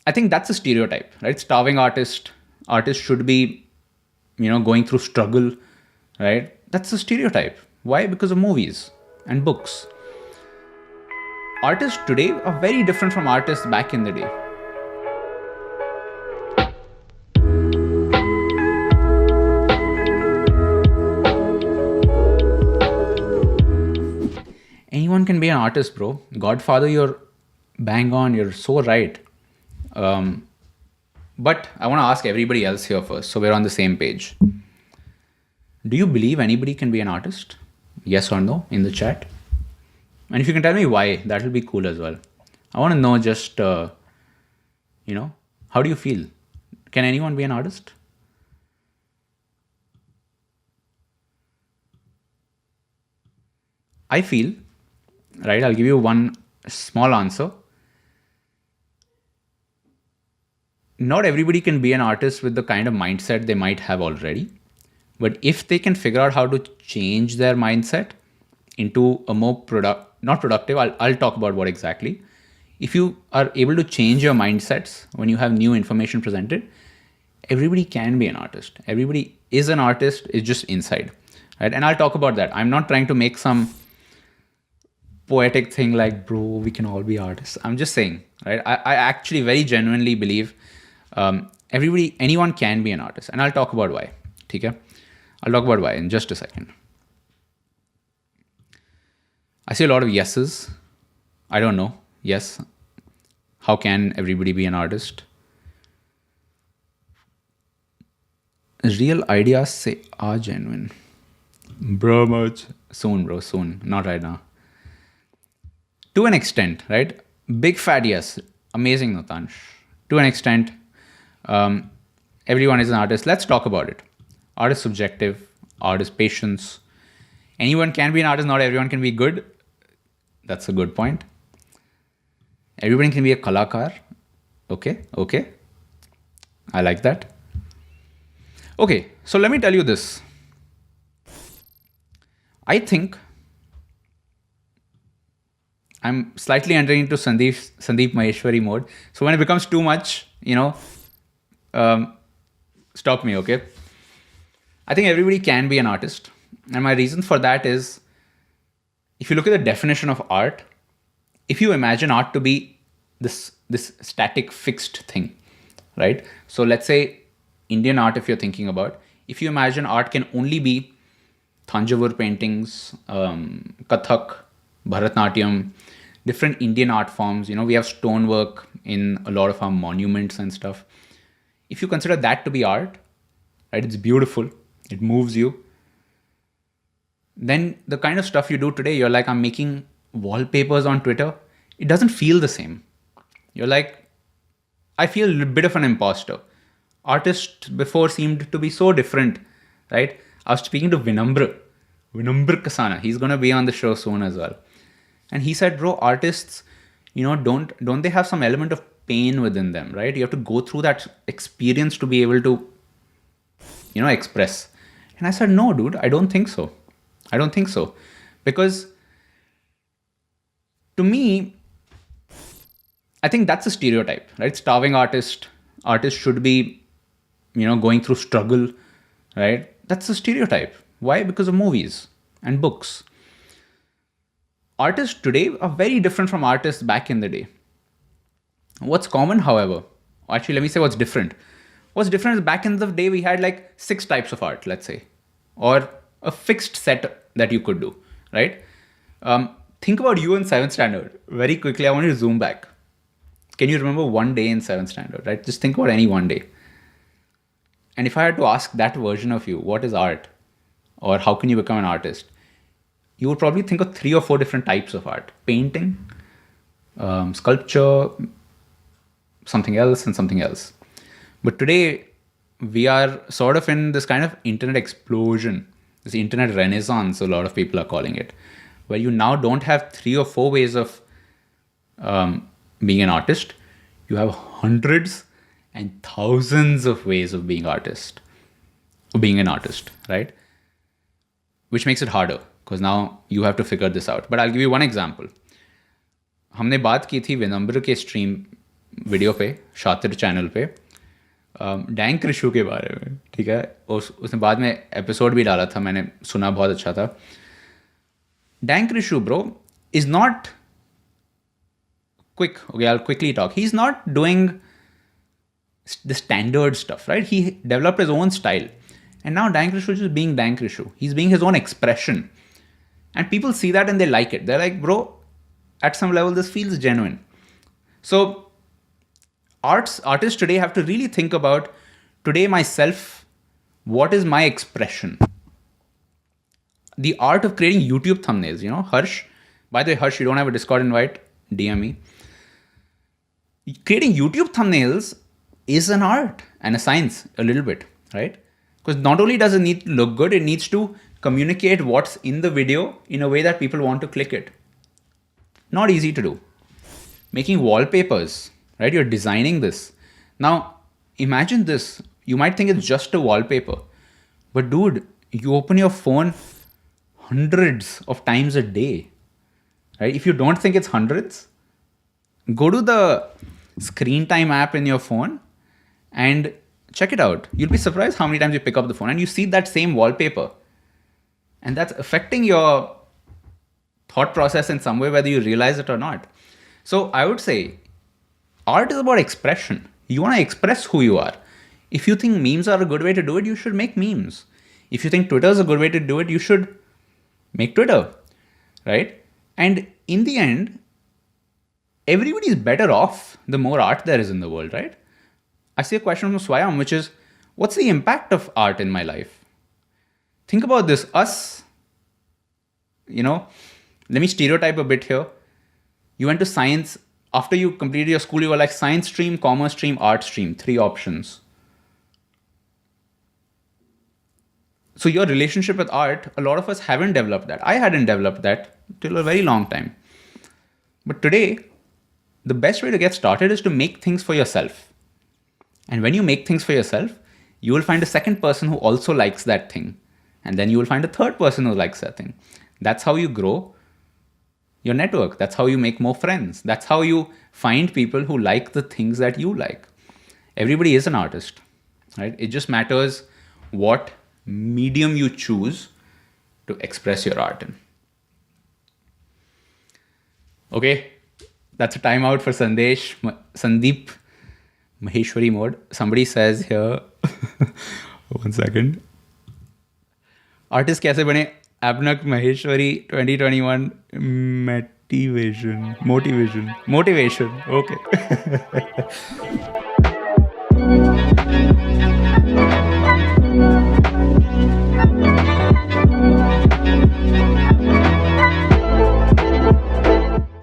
I think that's a stereotype, right? Starving artist should be, going through struggle, right? That's a stereotype. Why? Because of movies and books. Artists today are very different from artists back in the day. Anyone can be an artist, bro. Godfather, you're bang on. You're so right. But I want to ask everybody else here first, so we're on the same page. Do you believe anybody can be an artist? Yes or no in the chat. And if you can tell me why, that will be cool as well. I want to know just, how do you feel? Can anyone be an artist? I feel, right, I'll give you one small answer. Not everybody can be an artist with the kind of mindset they might have already. But if they can figure out how to change their mindset into a more not productive, I'll talk about what exactly. If you are able to change your mindsets when you have new information presented, everybody can be an artist. Everybody is an artist, it's just inside, right? And I'll talk about that. I'm not trying to make some poetic thing like, bro, we can all be artists. I'm just saying, right? I actually very genuinely believe anyone can be an artist. And I'll talk about why. Okay? I'll talk about why in just a second. I see a lot of yeses. I don't know. Yes. How can everybody be an artist? Real ideas say are genuine. Bro, much. Soon, bro. Soon. Not right now. To an extent, right? Big fat yes. Amazing, Nutansh. To an extent, everyone is an artist. Let's talk about it. Art is subjective. Art is patience. Anyone can be an artist. Not everyone can be good. That's a good point. Everybody can be a kalakar. Okay. I like that. Okay, so let me tell you this. I think I'm slightly entering into Sandeep Maheshwari mode. So when it becomes too much, stop me, okay? I think everybody can be an artist. And my reason for that is, if you look at the definition of art, if you imagine art to be this static fixed thing, right? So let's say Indian art, if you're thinking about, if you imagine art can only be Thanjavur paintings, Kathak, Bharatnatyam, different Indian art forms. We have stonework in a lot of our monuments and stuff. If you consider that to be art, right, it's beautiful, it moves you, then the kind of stuff you do today, you're like, I'm making wallpapers on Twitter. It doesn't feel the same. You're like, I feel a bit of an imposter. Artists before seemed to be so different, right? I was speaking to Vinambra Kasana. He's going to be on the show soon as well. And he said, bro, artists, don't they have some element of pain within them, right? You have to go through that experience to be able to, express. And I said, no, dude, I don't think so. Because to me, I think that's a stereotype, right? Starving artist should be, going through struggle, right? That's a stereotype. Why? Because of movies and books. Artists today are very different from artists back in the day. What's common, however, actually, let me say what's different. What's different is back in the day, we had like 6 types of art, let's say, or a fixed set that you could do, right? Think about you in 7th standard. Very quickly, I want you to zoom back. Can you remember one day in 7th standard, right? Just think about any one day. And if I had to ask that version of you, what is art? Or how can you become an artist? You would probably think of 3 or 4 different types of art. Painting, sculpture, something else, and something else. But today, we are sort of in this kind of internet explosion, this internet renaissance, a lot of people are calling it, where you now don't have 3 or 4 ways of being an artist. You have hundreds and thousands of ways of being an artist, right? Which makes it harder, because now you have to figure this out. But I'll give you one example. हमने बात की थी विनम्र के stream video पे, शातिर channel पे, dank Rishu के बारे में, ठीक है। उसने बाद में एपिसोड भी डाला था, मैंने सुना, बहुत अच्छा था। Dank Rishu bro is not quick. Okay, I'll quickly talk. He's not doing the standard stuff, right? He developed his own style. And now Dank Rishu is just being Dank Rishu. He's being his own expression. And people see that and they like it. They're like, bro, at some level, this feels genuine. So artists today have to really think about, today myself, what is my expression? The art of creating YouTube thumbnails, Harsh. By the way, Harsh, you don't have a Discord invite? DM me. Creating YouTube thumbnails is an art and a science a little bit, right? Because not only does it need to look good, it needs to communicate what's in the video in a way that people want to click it. Not easy to do. Making wallpapers, right? You're designing this. Now, imagine this. You might think it's just a wallpaper. But dude, you open your phone hundreds of times a day, right? If you don't think it's hundreds, go to the screen time app in your phone and check it out. You'll be surprised how many times you pick up the phone and you see that same wallpaper. And that's affecting your thought process in some way, whether you realize it or not. So I would say art is about expression. You want to express who you are. If you think memes are a good way to do it, you should make memes. If you think Twitter is a good way to do it, you should make Twitter, right? And in the end, everybody is better off the more art there is in the world, right? I see a question from Swayam, which is, what's the impact of art in my life? Think about this. Let me stereotype a bit here. You went to science. After you completed your school, you were like science stream, commerce stream, art stream, 3 options. So your relationship with art, a lot of us haven't developed that. I hadn't developed that till a very long time. But today, the best way to get started is to make things for yourself. And when you make things for yourself, you will find a second person who also likes that thing. And then you will find a third person who likes that thing. That's how you grow your network. That's how you make more friends. That's how you find people who like the things that you like. Everybody is an artist, right? It just matters what medium you choose to express your art in. Okay. That's a timeout for Sandeep Maheshwari mode. Somebody says here, 1 second. Artist kaise bane? Abnak Maheshwari 2021 motivation. Okay.